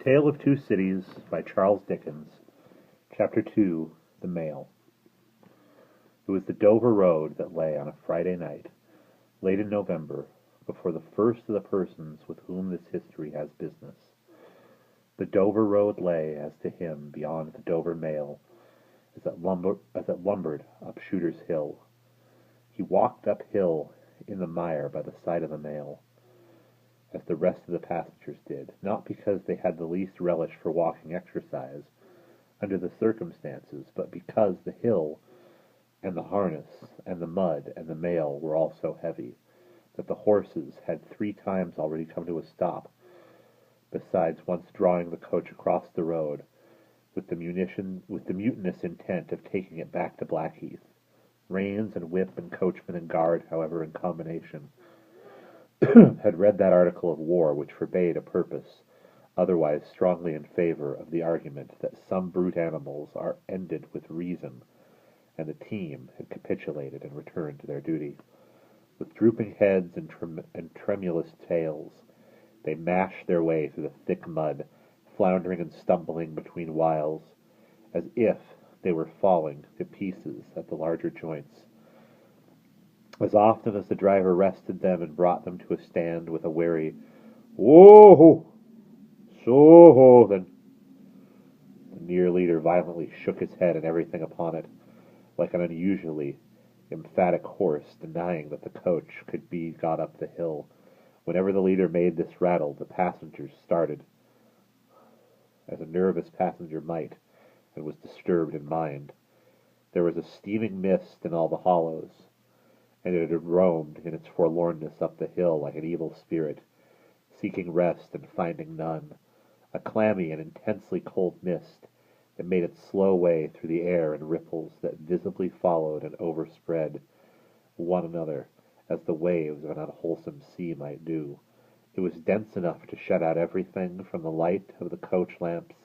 Tale of Two Cities by Charles Dickens. Chapter 2. The Mail. It was the Dover Road that lay on a Friday night, late in November, before the first of the persons with whom this history has business. The Dover Road lay, as to him, beyond the Dover Mail, as it lumbered up Shooter's Hill. He walked uphill in the mire by the side of the mail, as the rest of the passengers did, not because they had the least relish for walking exercise under the circumstances, but because the hill and the harness and the mud and the mail were all so heavy that the horses had 3 times already come to a stop, besides once drawing the coach across the road with the mutinous intent of taking it back to Blackheath. Reins and whip and coachman and guard, however, in combination, had read that article of war which forbade a purpose otherwise strongly in favor of the argument that some brute animals are ended with reason, and the team had capitulated and returned to their duty. With drooping heads and tremulous tails, they mashed their way through the thick mud, floundering and stumbling between whiles, as if they were falling to pieces at the larger joints. As often as the driver rested them and brought them to a stand with a wary "Whoa! So then," the near leader violently shook his head and everything upon it, like an unusually emphatic horse denying that the coach could be got up the hill. Whenever the leader made this rattle, the passengers started, as a nervous passenger might, and was disturbed in mind. There was a steaming mist in all the hollows, and it had roamed in its forlornness up the hill like an evil spirit, seeking rest and finding none, a clammy and intensely cold mist that made its slow way through the air in ripples that visibly followed and overspread one another as the waves of an unwholesome sea might do. It was dense enough to shut out everything from the light of the coach lamps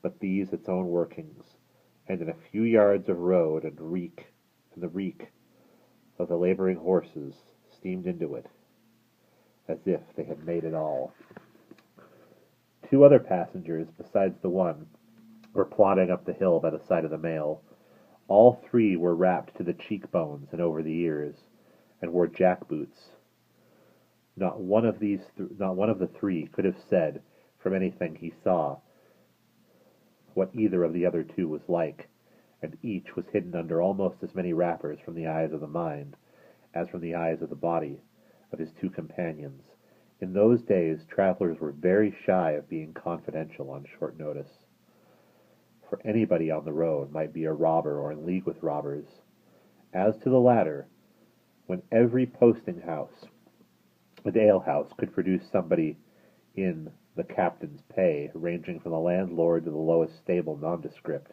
but these its own workings, and in a few yards of road and the reek of the laboring horses steamed into it, as if they had made it all. 2 other passengers, besides the one, were plodding up the hill by the side of the mail. All 3 were wrapped to the cheekbones and over the ears, and wore jack-boots. Not one of the 3 could have said, from anything he saw, what either of the other 2 was like, and each was hidden under almost as many wrappers from the eyes of the mind as from the eyes of the body of his 2 companions. In those days, travelers were very shy of being confidential on short notice, for anybody on the road might be a robber or in league with robbers. As to the latter, when every posting house and alehouse could produce somebody in the captain's pay, ranging from the landlord to the lowest stable nondescript,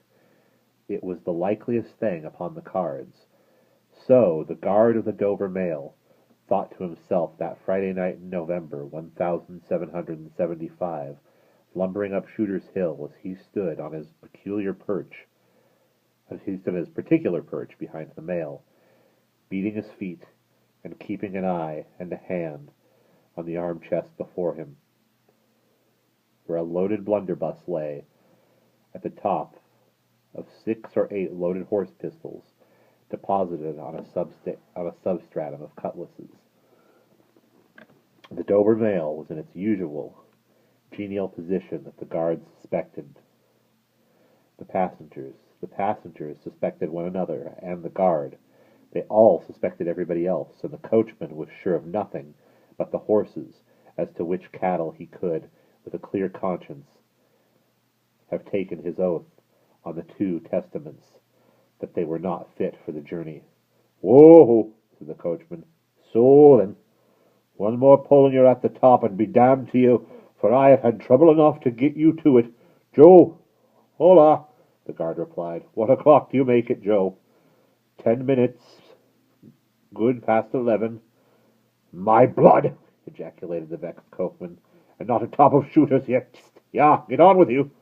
it was the likeliest thing upon the cards. So the guard of the Dover Mail thought to himself that Friday night in November, 1775, lumbering up Shooter's Hill as he stood on his particular perch behind the mail, beating his feet and keeping an eye and a hand on the arm chest before him, where a loaded blunderbuss lay, at the top of 6 or 8 loaded horse pistols deposited on a substratum of cutlasses. The Dover Mail was in its usual genial position that the guards suspected the passengers. The passengers suspected one another and the guard. They all suspected everybody else, and the coachman was sure of nothing but the horses, as to which cattle he could, with a clear conscience, have taken his oath on the 2 testaments that they were not fit for the journey. "Whoa!" said the coachman. "So then, one more pull and you're at the top, and be damned to you, for I have had trouble enough to get you to it. Joe!" "Hola!" the guard replied. "What o'clock do you make it, Joe?" 10 minutes. Good past 11. "My blood!" ejaculated the vexed coachman. "And not atop of Shooters yet. Yeah, get on with you."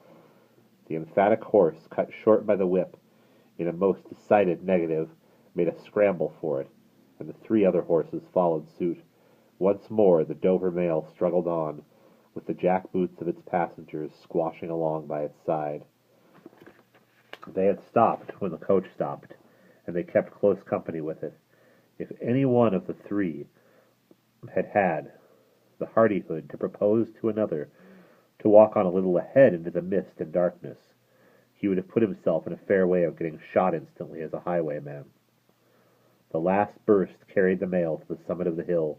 The emphatic horse, cut short by the whip in a most decided negative, made a scramble for it, and the 3 other horses followed suit. Once more the Dover Mail struggled on, with the jack-boots of its passengers squashing along by its side. They had stopped when the coach stopped, and they kept close company with it. If any one of the three had had the hardihood to propose to another to walk on a little ahead into the mist and darkness, he would have put himself in a fair way of getting shot instantly as a highwayman. The last burst carried the mail to the summit of the hill.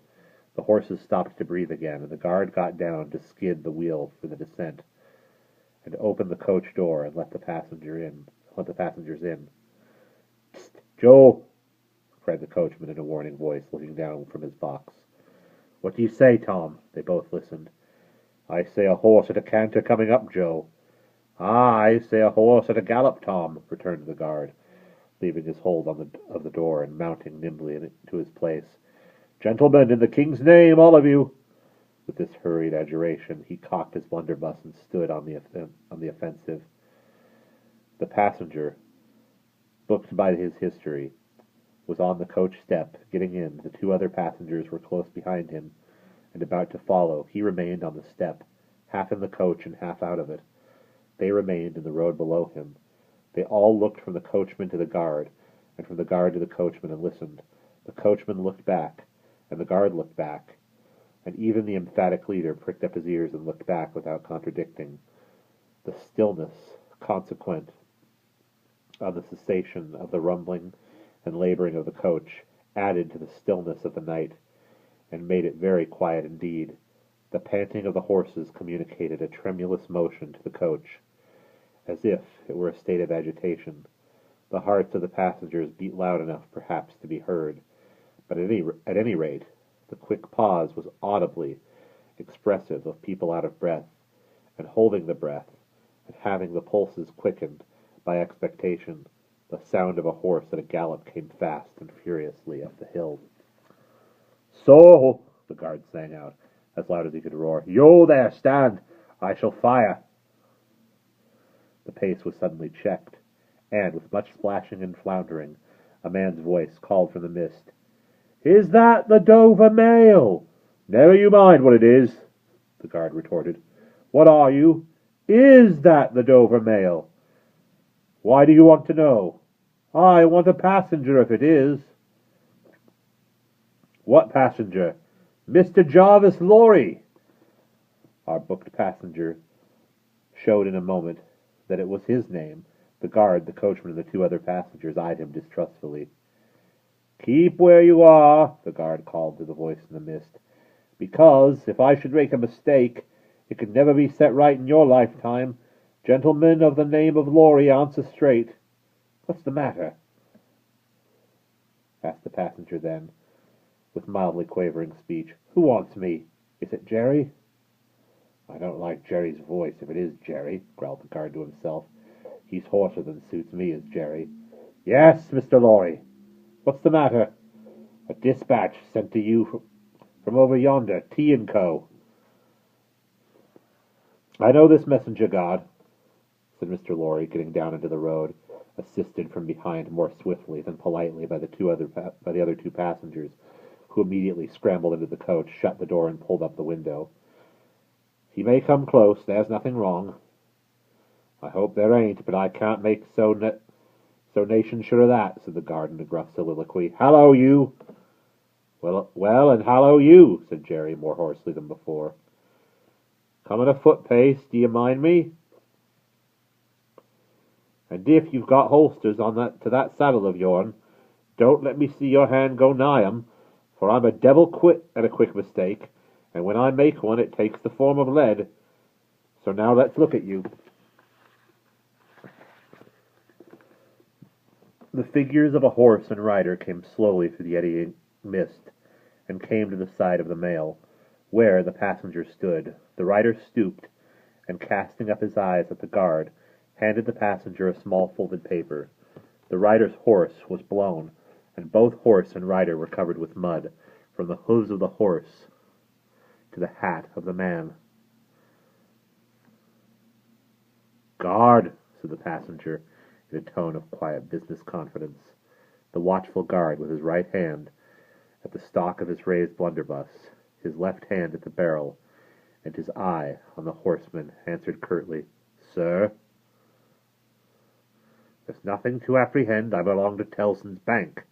The horses stopped to breathe again, and the guard got down to skid the wheel for the descent, and opened the coach door and let the passengers in. "Psst, Joe!" cried the coachman in a warning voice, looking down from his box. "What do you say, Tom?" They both listened. "I say a horse at a canter coming up, Joe." "Ah, I say a horse at a gallop, Tom," returned the guard, leaving his hold of the door and mounting nimbly to his place. "Gentlemen, in the King's name, all of you!" With this hurried adjuration, he cocked his blunderbuss and stood on the offensive. The passenger, booked by his history, was on the coach step, getting in. The two other passengers were close behind him and about to follow. He remained on the step, half in the coach and half out of it. They remained in the road below him. They all looked from the coachman to the guard, and from the guard to the coachman, and listened. The coachman looked back, and the guard looked back, and even the emphatic leader pricked up his ears and looked back without contradicting. The stillness consequent on the cessation of the rumbling and laboring of the coach added to the stillness of the night, and made it very quiet indeed. The panting of the horses communicated a tremulous motion to the coach, as if it were a state of agitation. The hearts of the passengers beat loud enough, perhaps, to be heard, but at any rate, the quick pause was audibly expressive of people out of breath, and holding the breath, and having the pulses quickened by expectation. The sound of a horse at a gallop came fast and furiously up the hill. "So," the guard sang out, as loud as he could roar, "you there, stand! I shall fire!" The pace was suddenly checked, and, with much splashing and floundering, a man's voice called from the mist, "Is that the Dover Mail?" "Never you mind what it is," the guard retorted. "What are you?" "Is that the Dover Mail?" "Why do you want to know?" "I want a passenger if it is." "What passenger?" "Mr. Jarvis Lorry." Our booked passenger showed in a moment that it was his name. The guard, the coachman, and the two other passengers eyed him distrustfully. "Keep where you are," the guard called to the voice in the mist, "because, if I should make a mistake, it could never be set right in your lifetime. Gentlemen of the name of Lorry, answer straight." "What's the matter?" asked the passenger then, with mildly quavering speech. "Who wants me? Is it Jerry?" "I don't like Jerry's voice, if it is Jerry," growled the guard to himself. "He's hoarser than suits me, is Jerry." "Yes, Mr. Lorry." "What's the matter?" "A dispatch sent to you from over yonder, T&Co." "I know this messenger, God," said Mr. Lorry, getting down into the road, assisted from behind more swiftly than politely by the other two passengers, who immediately scrambled into the coach, shut the door, and pulled up the window. "He may come close. There's nothing wrong." "I hope there ain't, but I can't make so nation sure of that," said the guard in a gruff soliloquy. "Hallo, you!" Well, and hallo, you," said Jerry, more hoarsely than before. "Come at a foot pace. Do you mind me? And if you've got holsters on to that saddle of yourn, don't let me see your hand go nigh 'em, for I'm a devil quit at a quick mistake, and when I make one it takes the form of lead. So now let's look at you." The figures of a horse and rider came slowly through the eddying mist, and came to the side of the mail, where the passenger stood. The rider stooped, and casting up his eyes at the guard, handed the passenger a small folded paper. The rider's horse was blown, and both horse and rider were covered with mud, from the hoofs of the horse to the hat of the man. "Guard," said the passenger, in a tone of quiet business confidence. The watchful guard, with his right hand at the stock of his raised blunderbuss, his left hand at the barrel, and his eye on the horseman answered curtly, "Sir?" "There's nothing to apprehend. I belong to Tellson's Bank.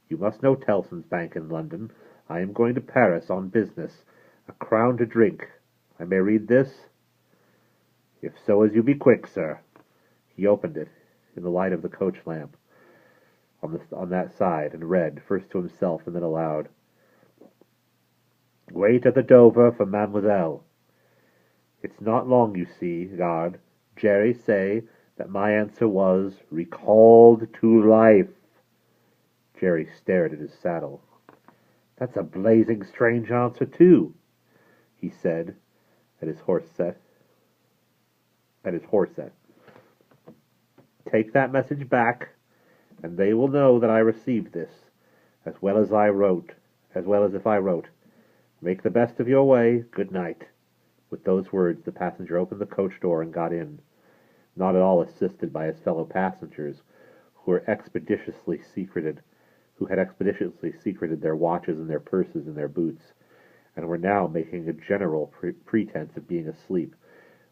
You must know Tellson's Bank in London. I am going to Paris on business. A crown to drink. I may read this?" "If so as you be quick, sir." He opened it, in the light of the coach lamp, on that side, and read, first to himself and then aloud. "Wait at the Dover for Mademoiselle. It's not long, you see, guard. Jerry say that my answer was, recalled to life." Jerry stared at his saddle. "That's a blazing strange answer, too," he said, at his horse set. "Take that message back, and they will know that I received this, as well as if I wrote. Make the best of your way. Good night." With those words, the passenger opened the coach door and got in, not at all assisted by his fellow passengers, who had expeditiously secreted their watches and their purses in their boots, and were now making a general pretense of being asleep,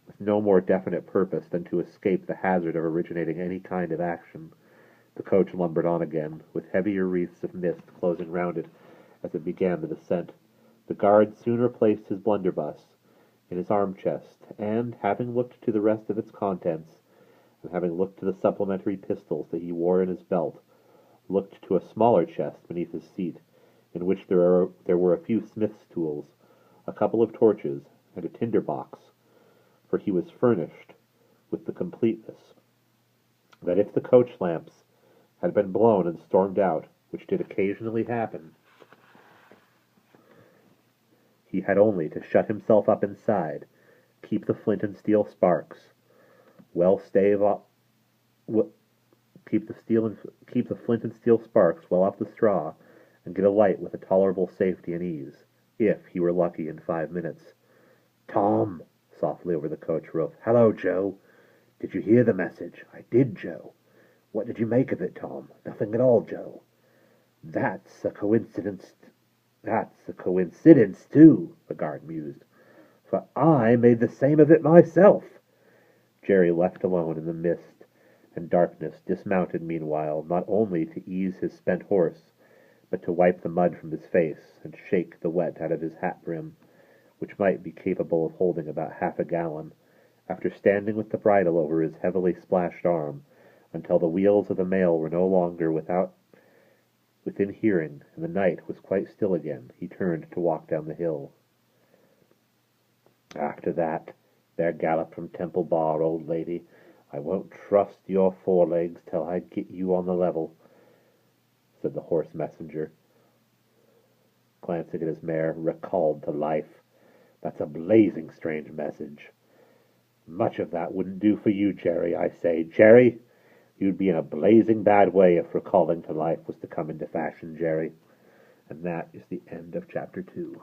with no more definite purpose than to escape the hazard of originating any kind of action. The coach lumbered on again, with heavier wreaths of mist closing round it as it began the descent. The guard soon replaced his blunderbuss in his arm-chest, and, having looked to the rest of its contents, and having looked to the supplementary pistols that he wore in his belt, looked to a smaller chest beneath his seat, in which there were a few smith's tools, a couple of torches, and a tinder-box, for he was furnished with the completeness that if the coach lamps had been blown and stormed out, which did occasionally happen, he had only to shut himself up inside, keep the flint and steel sparks well off the straw, and get a light with a tolerable safety and ease, if he were lucky in 5 minutes. "Tom," softly over the coach roof. "Hello, Joe. Did you hear the message?" "I did, Joe." "What did you make of it, Tom?" "Nothing at all, Joe." That's a coincidence, too," the guard mused, "for I made the same of it myself." Jerry, left alone in the mist and darkness, dismounted meanwhile, not only to ease his spent horse, but to wipe the mud from his face and shake the wet out of his hat-brim, which might be capable of holding about half a gallon, after standing with the bridle over his heavily splashed arm until the wheels of the mail were no longer within hearing, and the night was quite still again. He turned to walk down the hill. "After that, there gallop from Temple Bar, old lady. I won't trust your forelegs till I get you on the level," said the horse messenger, glancing at his mare. "Recalled to life. That's a blazing strange message. Much of that wouldn't do for you, Jerry, I say. Jerry, you'd be in a blazing bad way if recalling to life was to come into fashion, Jerry." And that is the end of chapter 2.